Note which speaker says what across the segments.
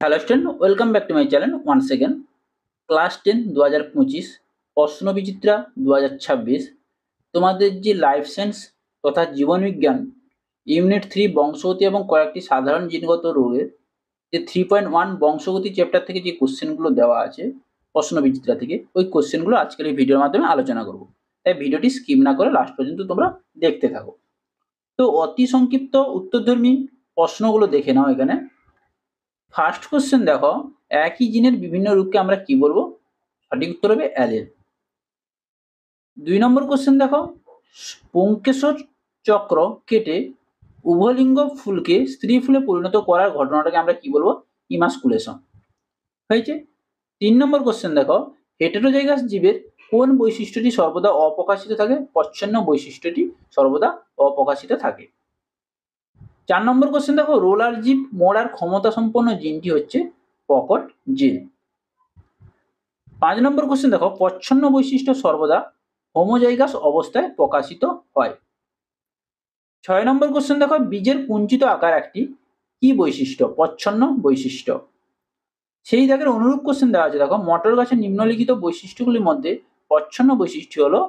Speaker 1: Hello student, welcome back to my channel once again. Class 10 2025 প্রশ্ন বিচিত্রা 2026 তোমাদের যে life science তথা জীবন বিজ্ঞান ইউনিট 3 বংশগতি এবং কয়েকটি সাধারণ জিনগত রোগের যে 3.1 বংশগতি চ্যাপ্টার থেকে যে কোশ্চেনগুলো দেওয়া আছে প্রশ্ন বিচিত্রা থেকে, ওই কোশ্চেনগুলো আজকের এই ভিডিওর মাধ্যমে আলোচনা করব। তাই ভিডিওটি স্কিপ না করে লাস্ট পর্যন্ত তোমরা দেখতে থাকো। তো অতি সংক্ষিপ্ত উত্তরধর্মী প্রশ্নগুলো দেখে নাও। এখানে ফার্স্ট কোশ্চেন দেখো, একই জিনের বিভিন্ন রূপকে আমরা কি বলবো? সঠিক উত্তর হবে অ্যালেল। 2 নম্বর কোশ্চেন দেখো, পুংকেশর চক্র কেটে উভলিঙ্গ ফুলকে স্ত্রী ফুলে পরিণত করার ঘটনাটাকে আমরা কি বলবো? ইমাস্কুলেশন হয়েছে। 3 নম্বর কোশ্চেন দেখো, হেটেরোজাইগাস জীবের কোন বৈশিষ্ট্যটি সর্বদা অপ্রকাশিত থাকে? প্রচ্ছন্ন বৈশিষ্ট্যটি সর্বদা অপ্রকাশিত থাকে। 4 নম্বর কোশ্চেন দেখো, রোলার জীব মোড়ার ক্ষমতা সম্পন্ন জিনটি হচ্ছে পকট জিন। 5 নম্বর কোশ্চেন দেখো, প্রচ্ছন্ন বৈশিষ্ট্য সর্বদা হোমোজাইগাস অবস্থায় প্রকাশিত হয়। 6 নম্বর কোশ্চেন দেখো, বীজের কুঞ্চিত আকার একটি কি বৈশিষ্ট্য? প্রচ্ছন্ন বৈশিষ্ট্য। সেই দাগের অনুরূপ কোশ্চেন দেওয়া আছে, দেখো মটর গাছের নিম্নলিখিত বৈশিষ্ট্যগুলির মধ্যে প্রচ্ছন্ন বৈশিষ্ট্য হলো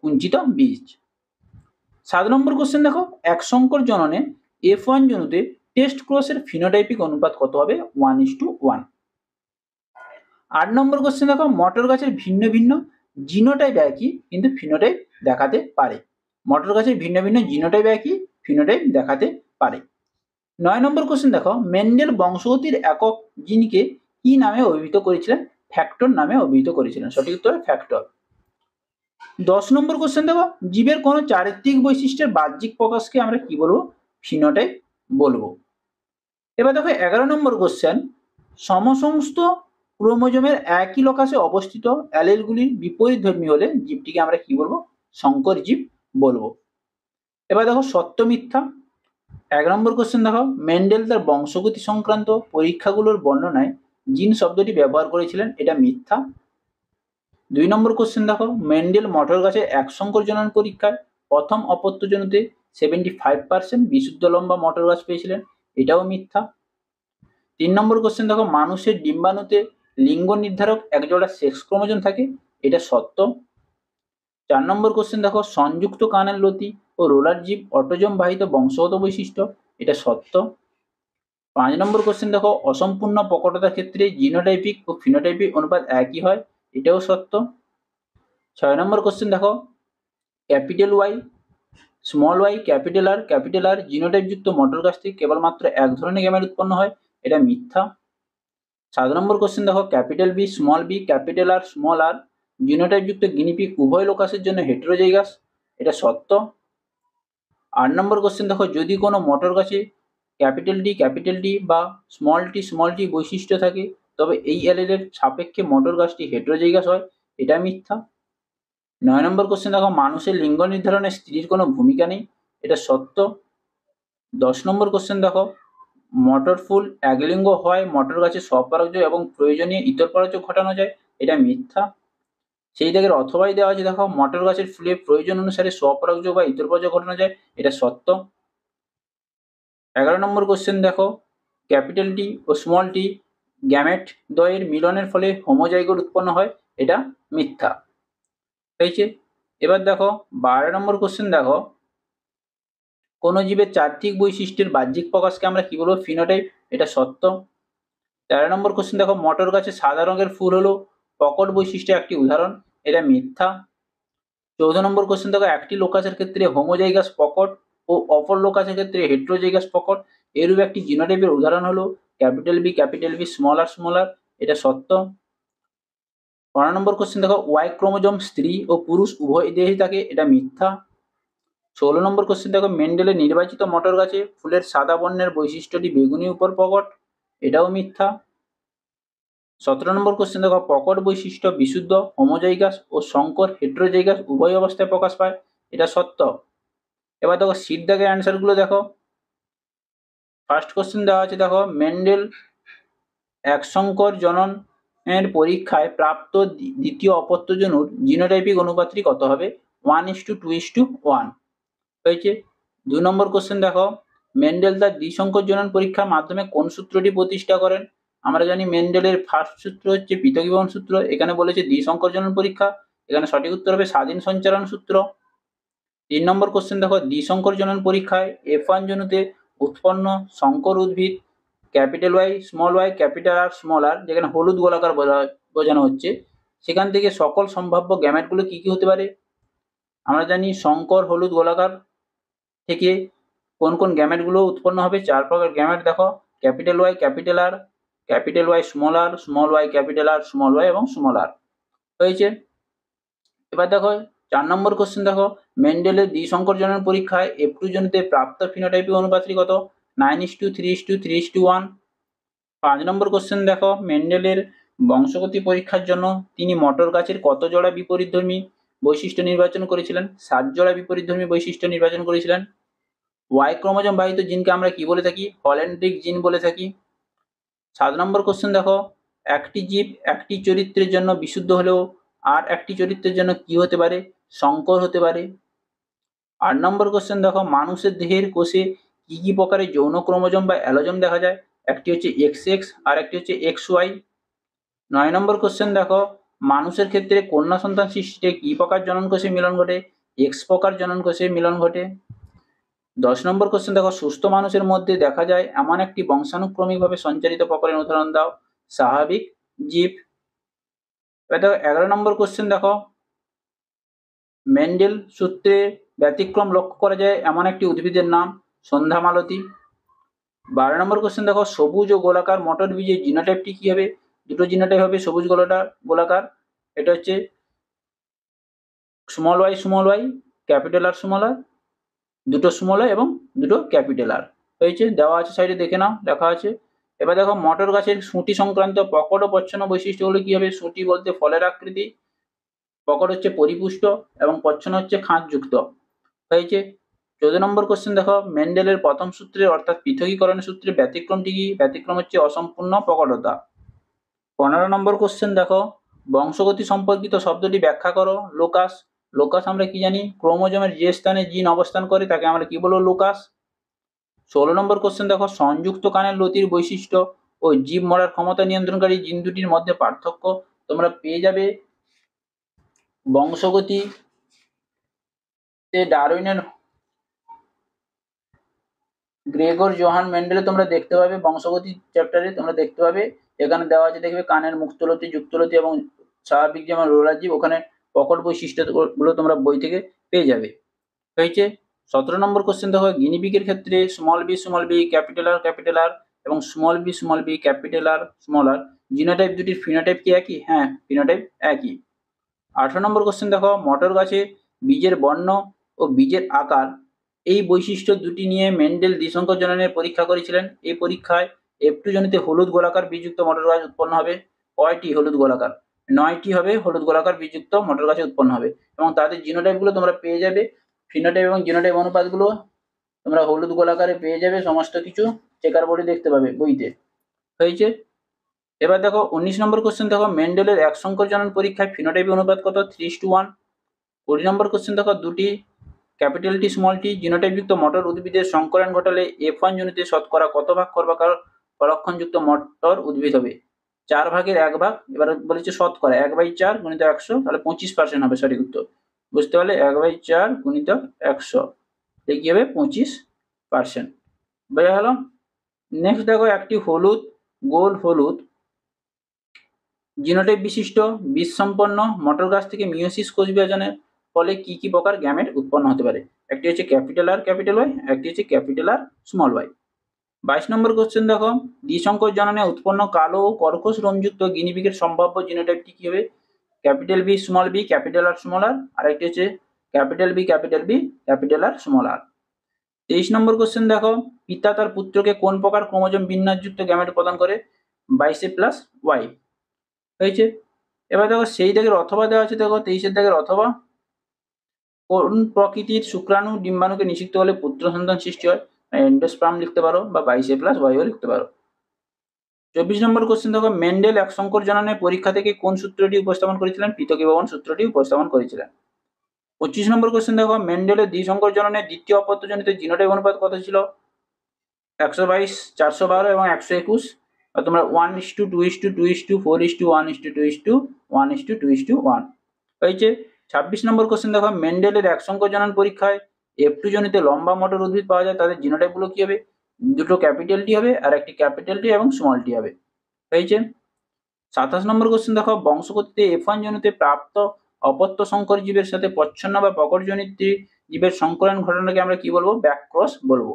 Speaker 1: কুঞ্চিত বীজ। 7 নম্বর কোশ্চেন দেখো, এক সংকর জননে F1 জনুতে টেস্ট ক্রসের ফিনোটাইপিক অনুপাত কত হবে? 1:1। 8 নম্বর কোশ্চেন দেখো, মটর গাছের ভিন্ন ভিন্ন জিনোটাইপ একই কিন্তু ফিনোটাইপ দেখাতে পারে। মটর গাছের ভিন্ন ভিন্ন জিনোটাইপ একই, ফিনোটাইপ দেখাতে পারে। 9 নম্বর কোশ্চেন দেখো, মেন্ডেল বংশগতির একক জিনকে কি নামে অভিহিত করেছিলেন? ফ্যাক্টর নামে অভিহিত করেছিলেন। সঠিক উত্তর ফ্যাক্টর। 10 নম্বর কোশ্চেন দেখো, জীবের কোনো চারিত্রিক বৈশিষ্ট্যের বাহ্যিক প্রকাশকে আমরা কি বলবো? ফিনোটাইপ বলবো। এবার দেখো 11 নম্বর কোশ্চেন, সমসমস্ত ক্রোমোজোমের একই লোকাসে অবস্থিত অ্যালেলগুলির বিপরীতধর্মী হলে জীবটিকে আমরা কি বলবো? সংকর জীব বলবো। এবার দেখো সত্য মিথ্যা। 1 নম্বর কোশ্চেন দেখো, মেন্ডেল তার বংশগতি সংক্রান্ত পরীক্ষাগুলোর বর্ণনায় জিন শব্দটি ব্যবহার করেছিলেন, এটা মিথ্যা। 2 নম্বর কোশ্চেন দেখো, মেন্ডেল মটর গাছের এক সংকর জনন পরীক্ষায় প্রথম অপত্যজনুতে 75% বিশুদ্ধ লম্বা মটর গাছ পেয়েছিলেন, এটাও মিথ্যা। 3 নম্বর কোশ্চেন দেখো, মানুষের ডিম্বাণুতে লিঙ্গ নির্ধারক একজোড়া সেক্স ক্রোমোজোম থাকে, এটা সত্য। 4 নম্বর কোশ্চেন দেখো, সংযুক্ত কানের লতি ও রোলার জীব অটোজোম বাহিত বংশগত বৈশিষ্ট্য, এটা সত্য। 5 নম্বর কোশ্চেন দেখো, অসম্পূর্ণ প্রকটতার ক্ষেত্রে জিনোটাইপিক ও ফিনোটাইপিক অনুপাত একই হয়, এটাও সত্য। 6 নম্বর কোশ্চেন দেখো, capital Y small Y capital R genotype যুক্ত মটর গাছ থেকে কেবলমাত্র এক ধরনের গ্যামেট উৎপন্ন হয়, এটা মিথ্যা। 7 নম্বর কোশ্চেন দেখো, capital B capital R small R genotype যুক্ত গিনিপিগ উভয় লোকাসের জন্য হেটেরোজাইগাস, এটা সত্য। 8 নম্বর কোশ্চেন দেখো, যদি কোনো মটর গাছে ক্যাপিটাল ডি বা স্মল টি বৈশিষ্ট্য থাকে তবে এই অ্যালেলের সাপেক্ষে মটর গাছটি হেটেরোজাইগাস হয়, এটা মিথ্যা। 9 নম্বর কোশ্চেন দেখো, মানুষের লিঙ্গ নির্ধারণে স্ত্রীর কোনো ভূমিকা নেই, এটা সত্য। 10 নম্বর কোশ্চেন দেখো, মটর ফুল একলিঙ্গ হয় মটর গাছে স্বপরাগযোগ এবং প্রয়োজনীয় ইতর পরাগযোগ ঘটানো যায়, এটা মিথ্যা। সেই দাগের অথবাই দেওয়া আছে, দেখো মটর গাছের ফুলে প্রয়োজন অনুসারে স্বপরাগযোগ বা ইতর পরাগযোগ ঘটানো যায়, এটা সত্য। 11 নম্বর কোশ্চেন দেখো, ক্যাপিটাল টি ও স্মল টি গ্যামেট দ্বয়ের মিলনের ফলে হোমোজাইগোট উৎপন্ন হয়, এটা মিথ্যা হয়েছে। এবার দেখো 12 নম্বর কোশ্চেন দেখো, কোন জীবের চারিত্রিক বৈশিষ্ট্যের বাহ্যিক প্রকাশকে আমরা কি বলবো? ফিনোটাইপ, এটা সত্য। 13 নম্বর কোশ্চেন দেখো, মটর গাছে সাদা রঙের ফুল হলো প্রকট বৈশিষ্ট্যের একটি উদাহরণ, এটা মিথ্যা। 14 নম্বর কোশ্চেন দেখো, একটি লোকাসের ক্ষেত্রে হোমোজাইগাস প্রকট ও অপর লোকাসের ক্ষেত্রে হেটেরোজাইগাস প্রকট এরূপ একটি জিনোটাইপের উদাহরণ হলো ক্যাপিটাল বি স্মল আর, এটা সত্য। 15 নম্বর কোশ্চেন দেখো, ওয়াই ক্রোমোজোম স্ত্রী ও পুরুষ উভয় দেহেই থাকে, এটা মিথ্যা। 16 নম্বর কোশ্চেন দেখো, মেন্ডেলের নির্বাচিত মটর গাছে ফুলের সাদা বর্ণের বৈশিষ্ট্যটি বেগুনি উপর প্রকট, এটাও মিথ্যা। 17 নম্বর কোশ্চেন দেখো, প্রকট বৈশিষ্ট্য বিশুদ্ধ হোমোজাইগাস ও সংকর হেটেরোজাইগাস উভয় অবস্থায় প্রকাশ পায়, এটা সত্য। এবার দেখো সিট দাগের অ্যান্সার গুলো দেখো। ফার্স্ট কোশ্চেন দেওয়া আছে, দেখো মেন্ডেল একসংকর জননের পরীক্ষায় প্রাপ্ত দ্বিতীয় অপত্যজনুর জিনোটাইপিক অনুপাতটি কত হবে? 1:2:1 হয়েছে। 2 নম্বর কোশ্চেন দেখো, মেন্ডেল তার দ্বিসংকর জনন পরীক্ষার মাধ্যমে কোন সূত্রটি প্রতিষ্ঠা করেন? আমরা জানি মেন্ডেলের ফার্স্ট সূত্র হচ্ছে পৃথকীকরণ সূত্র, এখানে বলেছে দ্বিসংকর জনন পরীক্ষা, এখানে সঠিক উত্তর হবে স্বাধীন সঞ্চারণ সূত্র। 3 নম্বর কোশ্চেন দেখো, দ্বিসংকর জনন পরীক্ষায় F1 জনুতে উৎপন্ন সংকর উদ্ভিদ capital Y small Y capital R small R, যেখানে হলুদ গোলাকার বোঝানো হচ্ছে, সেখান থেকে সকল সম্ভাব্য গ্যামেটগুলো কি কি হতে পারে? আমরা জানি সংকর হলুদ গোলাকার থেকে কোন কোন গ্যামেটগুলো উৎপন্ন হবে? 4 প্রকার গ্যামেট দেখো, capital Y capital R, capital Y small Y capital R, small Y এবং স্মল আর হয়েছে। এবার দেখো 4 নম্বর কোশ্চেন দেখো, মেন্ডেলের দ্বিসংকর জনন পরীক্ষায় F2 জনিতে প্রাপ্ত ফিনোটাইপিক অনুপাতটি কত? 9:3:3:1। 5 নম্বর কোশ্চেন দেখো, মেন্ডেলের বংশগতি পরীক্ষার জন্য তিনি মটর গাছের কত জোড়া বিপরীতধর্মী বৈশিষ্ট্য নির্বাচন করেছিলেন? 7 জোড়া বিপরীতধর্মী বৈশিষ্ট্য নির্বাচন করেছিলেন। ওয়াই ক্রোমোজোম বাহিত জিনকে আমরা কি বলে থাকি? হল্যান্ড্রিক জিন বলে থাকি। 7 নম্বর কোশ্চেন দেখো, একটি জীব একটি চরিত্রের জন্য বিশুদ্ধ হলেও আর একটি চরিত্রের জন্য কি হতে পারে? সংকর হতে পারে। 8 নম্বর কোশ্চেন দেখো, মানুষের দেহের কোষে কি কি প্রকারের যৌন ক্রোমোজোম বা অ্যালোজোম দেখা যায়? একটি হচ্ছে XX আর একটি হচ্ছে XY। 9 নম্বর কোশ্চেন দেখো, মানুষের ক্ষেত্রে কন্যা সন্তান সৃষ্টিতে কি প্রকার জনন কোষে মিলন ঘটে? X প্রকার জনন কোষে মিলন ঘটে। 10 নম্বর কোশ্চেন দেখো, সুস্থ মানুষের মধ্যে দেখা যায় এমন একটি বংশানুক্রমিকভাবে সঞ্চারিত প্রকারের উদাহরণ দাও। স্বাভাবিক জীব। এবার দেখো 11 নম্বর কোশ্চেন দেখো, মেন্ডেল সূত্রে ব্যতিক্রম লক্ষ্য করা যায় এমন একটি উদ্ভিদের নাম। সন্ধ্যামালতী। 12 নম্বর কোশ্চেন দেখো, সবুজ ও গোলাকার মটর বীজের জিনোটাইপটি কি হবে? দুটো জিনোটাইপ হবে সবুজ গোলাকার, এটা হচ্ছে small Y capital R small R, দুটো স্মল ওয়াই এবং দুটো ক্যাপিটাল আর হয়েছে, দেওয়া আছে সাইডে দেখে নাও, লেখা আছে। এবার দেখো মটর গাছের সুঁটি সংক্রান্ত প্রকট ও প্রচ্ছন্ন বৈশিষ্ট্যগুলো কি হবে? সুঁটি বলতে ফলের আকৃতি, প্রকট হচ্ছে পরিপুষ্ট এবং প্রচ্ছন্ন হচ্ছে খাঁজযুক্ত হয়েছে। 14 নম্বর কোশ্চেন দেখো, মেন্ডেলের প্রথম সূত্রে অর্থাৎ পৃথকীকরণের সূত্রে ব্যতিক্রমটি কি? ব্যতিক্রম হচ্ছে অসম্পূর্ণ প্রকটতা। 15 নম্বর কোশ্চেন দেখো, বংশগতি সম্পর্কিত শব্দটি ব্যাখ্যা করো। লোকাস। লোকাস আমরা কি জানি? ক্রোমোজোমের যে স্থানে জিন অবস্থান করে তাকে আমরা কি বলবো? লোকাস। 16 নম্বর কোশ্চেন দেখো, সংযুক্ত কানের লতির বৈশিষ্ট্য ও জীব মরার ক্ষমতা নিয়ন্ত্রণকারী জিন দুটির মধ্যে পার্থক্য তোমরা পেয়ে যাবে বংশগতি ডারউইনের গ্রেগর জোহান মেন্ডেলে তোমরা দেখতে পাবে, বংশগতি চ্যাপ্টারে তোমরা দেখতে পাবে, এখানে দেওয়া আছে দেখবে কানের মুক্তলতি যুক্তলতি এবং স্বাভাবিক যেমন রোলার জীব, ওখানে প্রকট বৈশিষ্ট্যগুলো তোমরা বই থেকে পেয়ে যাবে হয়েছে। 17 নম্বর কোশ্চেন দেখো, গিনিপিগের ক্ষেত্রে স্মল বি ক্যাপিটাল আর এবং small B capital R small R genotype দুটির ফিনোটাইপ কি একই? হ্যাঁ, ফিনোটাইপ একই। 18 নম্বর কোশ্চেন দেখো, মটর গাছে বীজের বর্ণ ও বীজের আকার এই বৈশিষ্ট্য দুটি নিয়ে মেন্ডেল দ্বিসংকর জননের পরীক্ষা করেছিলেন। এই পরীক্ষায় F2 জনিতে হলুদ গোলাকার বীজযুক্ত মটর গাছ উৎপন্ন হবে। কয়টি হলুদ গোলাকার? 9টি হবে হলুদ গোলাকার বীজযুক্ত মটর গাছে উৎপন্ন হবে এবং তাদের জিনোটাইপগুলো তোমরা পেয়ে যাবে, ফিনোটাইপ এবং জিনোটাইপ অনুপাতগুলো তোমরা হলুদ গোলাকারে পেয়ে যাবে, সমস্ত কিছু চেকার বোর্ডে দেখতে পাবে বইতে হয়েছে। এবার দেখো 19 নম্বর কোশ্চেন দেখো, মেন্ডেলের এক সংকর জনন পরীক্ষায় ফিনোটাইপ অনুপাত কত? 3:1। 20 নম্বর কোশ্চেন দেখো, দুটি ক্যাপিটাল টি স্মল টি জিনোটাইপযুক্ত মটর উদ্ভিদের সংকরণ ঘটালে F1 জনিতে শতকরা কত ভাগ করবাকার ফলক্ষণযুক্ত মটর উদ্ভিদ হবে? 4 ভাগের 1 ভাগ। এবার বলেছে শতকরা 1/4 গুণিত 100, তাহলে 25% হবে সঠিক উত্তর। বুঝতে পারলে? 1/4 গুণিত 100 কি হবে? 25%। বোঝা গেল? নেক্সট দেখো, একটি গোল হলুদ জিনোটাইপ বিশিষ্ট বীজ সম্পন্ন মটর গাছ থেকে মিওসিস কোষ বিভাজনের ফলে কি কি প্রকার গ্যামেট উৎপন্ন হতে পারে? একটি হচ্ছে ক্যাপিটাল আর ক্যাপিটাল ওয়াই, একটি হচ্ছে ক্যাপিটাল আর স্মল ওয়াই। 22 নম্বর কোশ্চেন দেখো, দ্বিসংকর জননে উৎপন্ন কালো ও কর্কশ রোমযুক্ত গিনিপিগের সম্ভাব্য জিনোটাইপটি কি হবে? Capital B capital R small R, আর একটি হচ্ছে capital B capital R small R. 23 নম্বর কোশ্চেন দেখো, পিতা তার পুত্রকে কোন প্রকার ক্রোমোজোম বিন্যাসযুক্ত গ্যামেট প্রদান করে? 22A+Y হয়েছে। এবার দেখো সেই দাগের অথবা দেওয়া আছে, দেখো 23 দাগের অথবা, কোন প্রকৃতির শুক্রাণু ডিম্বাণুকে নিষিক্ত হলে পুত্র সন্তান সৃষ্টি হয়? এন্ডোস্পার্ম লিখতে পারো বা 22A+Y লিখতে পারো। 24 নম্বর কোশ্চেন দেখো, মেন্ডেল এক সংকর জননের পরীক্ষা থেকে কোন সূত্রটি উপস্থাপন করেছিলেন? পৃথকীকরণ সূত্রটি উপস্থাপন করেছিলেন। 25 নম্বর কোশ্চেন দেখো, মেন্ডেলের দ্বিসংকর জননের দ্বিতীয় অপত্যজনিত জিনোটাইপ অনুপাত কত ছিল? 122, 412 এবং 121। আর তোমরা 1:2:2:4:1:2:1:2:1 হয়েছে। 26 নম্বর কোশ্চেন দেখো, মেন্ডেলের এক সংখ্যক জনন পরীক্ষায় F2 জনিত লম্বা মোটর উদ্ভিদ পাওয়া যায়, তাদের জিনোটাইপ গুলো কি হবে? দুটো ক্যাপিটাল টি হবে আর একটি ক্যাপিটাল টি এবং স্মল টি হবে। হয়েছে। 27 নম্বর কোশ্চেন দেখো, বংশগতিতে F1 জনিতে প্রাপ্ত অপত্য সংকর জীবের সাথে প্রচ্ছন্ন বা প্রকট জনিত জীবের সংকলন ঘটনাকে আমরা কি বলবো? ব্যাকক্রস বলবো।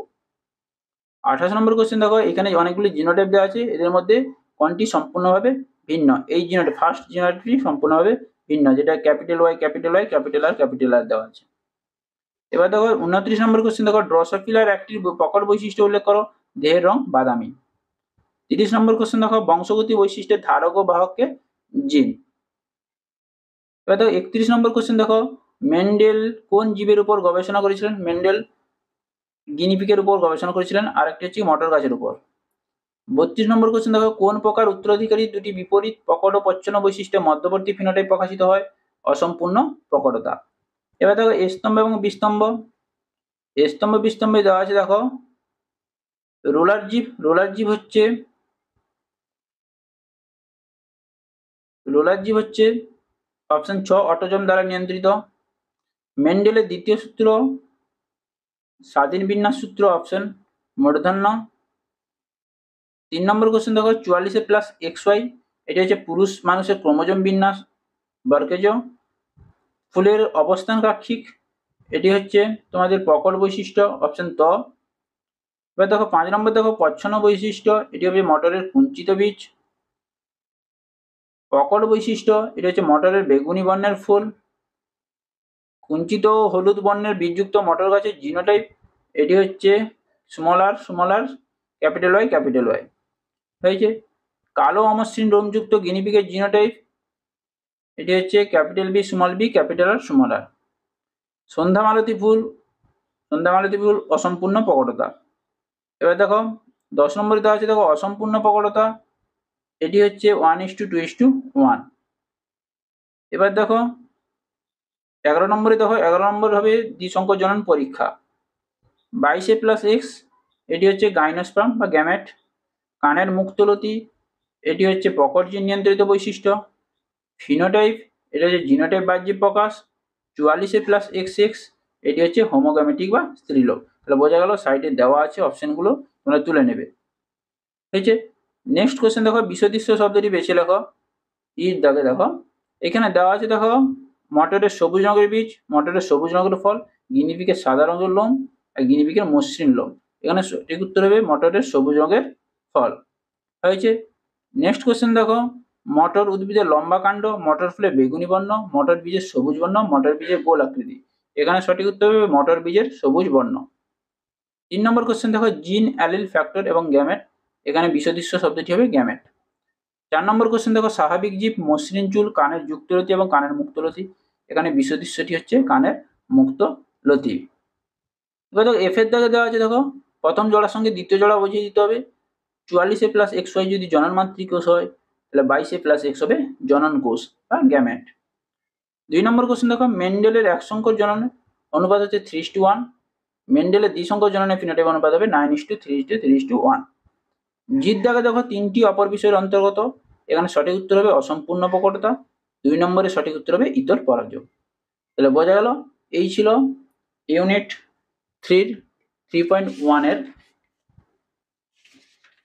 Speaker 1: 28 নম্বর কোশ্চেন দেখো, এখানে অনেকগুলি জিনোটাইপ দেওয়া আছে, এদের মধ্যে কোনটি সম্পূর্ণভাবে ভিন্ন? এই জিনোটাইপ, ফার্স্ট জিনোটাইপটি সম্পূর্ণভাবে ভিন্ন, যেটা capital Y capital Y capital R দেওয়া আছে। এবার দেখো 29 নম্বর কোশ্চেন দেখো, ড্রসোফিলার একটি প্রকট বৈশিষ্ট্য উল্লেখ করো, দেহের রং বাদামি। 30 নম্বর কোশ্চেন দেখো, বংশগতি বৈশিষ্ট্যের ধারক ও বাহককে জিন। এবার দেখো 31 নম্বর কোশ্চেন দেখো, মেন্ডেল কোন জীবের উপর গবেষণা করেছিলেন? মেন্ডেল গিনিপিগের উপর গবেষণা করেছিলেন, আর একটি হচ্ছে মটর গাছের উপর। 32 নম্বর কোশ্চেন দেখো, কোন প্রকার উত্তরাধিকারী দুটি বিপরীত প্রকট ও প্রচ্ছন্ন বৈশিষ্ট্যে মধ্যবর্তী ফিনোটাইপ প্রকাশিত হয়? অসম্পূর্ণ প্রকটতা। এবার দেখো স্তম্ভ এবং বিস্তম্ভ। স্তম্ভ বিস্তম্ভে দেওয়া আছে দেখো, রোলার জীব হচ্ছে অপশন 6 অটোজম দ্বারা নিয়ন্ত্রিত। মেন্ডেলের দ্বিতীয় সূত্র স্বাধীন বিন্যাস সূত্র, অপশন মূর্ধন্য। 3 নম্বর কোশ্চেন দেখো, 44+XY, এটা হচ্ছে পুরুষ মানুষের ক্রোমোজোম বিন্যাস বর্কেজ। ফুলের অবস্থান কাক্ষিক, এটি হচ্ছে তোমাদের প্রকট বৈশিষ্ট্য, অপশন ত। এবার দেখো 5 নম্বর দেখো, প্রচ্ছন্ন বৈশিষ্ট্য, এটি হবে মটরের কুঞ্চিত বীজ। প্রকট বৈশিষ্ট্য, এটি হচ্ছে মটরের বেগুনি বর্ণের ফুল। কুঞ্চিত হলুদ বর্ণের বীজযুক্ত মটর গাছের জিনোটাইপ, এটি হচ্ছে স্মল আর ক্যাপিটাল ওয়াই। হয়েছে। কালো অমসৃণ রোমযুক্ত গিনিপিগের জিনোটাইপ, এটি হচ্ছে ক্যাপিটাল বি ক্যাপিটাল আর। সন্ধ্যা মালতী ফুল অসম্পূর্ণ প্রকটতা। এবার দেখো 10 নম্বরে দেওয়া আছে দেখো, অসম্পূর্ণ প্রকটতা, এটি হচ্ছে 1:2:1। এবার দেখো 11 নম্বরে দেখো, 11 নম্বর হবে দ্বিসংকর জনন পরীক্ষা। 22A+X, এটি হচ্ছে গাইনোস্পার্ম বা গ্যামেট। কানের মুক্তলতি, এটি হচ্ছে প্রকট জিন নিয়ন্ত্রিত বৈশিষ্ট্য। ফিনোটাইপ, এটা হচ্ছে জিনোটাইপ বাহ্যিক প্রকাশ। 44A+XX, এটি হচ্ছে হোমোগ্যামেটিক বা স্ত্রীলোক। তাহলে বোঝা গেল, সাইডে দেওয়া আছে অপশনগুলো, তোমরা তুলে নেবে। হয়েছে। নেক্সট কোশ্চেন দেখো, বিষদৃশ্য শব্দটি বেছে লেখো। দাগে দেখো, এখানে দেওয়া আছে দেখো, মটরের সবুজ রঙের বীজ, মটরের সবুজ রঙের ফল, গিনিপিগের সাদা রঙের লোম আর গিনিপিগের মসৃণ লোম। এখানে সঠিক উত্তর হবে মটরের সবুজ রঙের ফল। হয়েছে। নেক্সট কোশ্চেন দেখো, মটর উদ্ভিদের লম্বা কাণ্ড, মটর ফুলে বেগুনি বর্ণ, মটর বীজের সবুজ বর্ণ, মটর বীজের গোল আকৃতি। এখানে সঠিক উত্তর হবে মটর বীজের সবুজ বর্ণ। 3 নম্বর কোশ্চেন দেখো, জিন, অ্যালিল, ফ্যাক্টর এবং গ্যামেট। এখানে বিষদৃশ্য শব্দটি হবে গ্যামেট। 4 নম্বর কোশ্চেন দেখো, স্বাভাবিক জীব, মসৃণ চুল, কানের যুক্তলতি এবং কানের মুক্তলতি। এখানে বিষদৃশ্যটি হচ্ছে কানের মুক্তলতি। এবার দেখো এফ এর দাগে দেওয়া আছে দেখো, প্রথম জোড়ার সঙ্গে দ্বিতীয় জোড়া বুঝিয়ে দিতে হবে। 44A+XY যদি জনন মাতৃকোষ হয়, তাহলে 22A+X হবে জনন কোষ বা গ্যামেট। 2 নম্বর কোশ্চেন দেখো, মেন্ডেলের এক সংকর জননের অনুপাত হচ্ছে 3:1। মেন্ডেলের দ্বিসংকর জননের ফিনোটাইপ অনুপাত হবে 9:3:1। জির দাগে দেখো, তিনটি অপর বিষয়ের অন্তর্গত। এখানে সঠিক উত্তর হবে অসম্পূর্ণ প্রকটতা। 2 নম্বরে সঠিক উত্তর হবে ইতর পরাজয়। তাহলে বোঝা গেল, এই ছিল ইউনিট 3.1 এর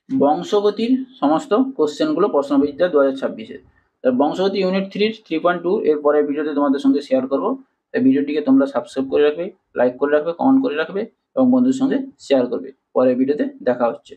Speaker 1: বংশগতির সমস্ত কোশ্চেনগুলো প্রশ্নবিচিত্রা 2026-এর। বংশগতি ইউনিট 3.2 এর পরের ভিডিওতে তোমাদের সঙ্গে শেয়ার করবো। এই ভিডিওটিকে তোমরা সাবস্ক্রাইব করে রাখবে, লাইক করে রাখবে, কমেন্ট করে রাখবে এবং বন্ধুর সঙ্গে শেয়ার করবে। পরের ভিডিওতে দেখা হচ্ছে।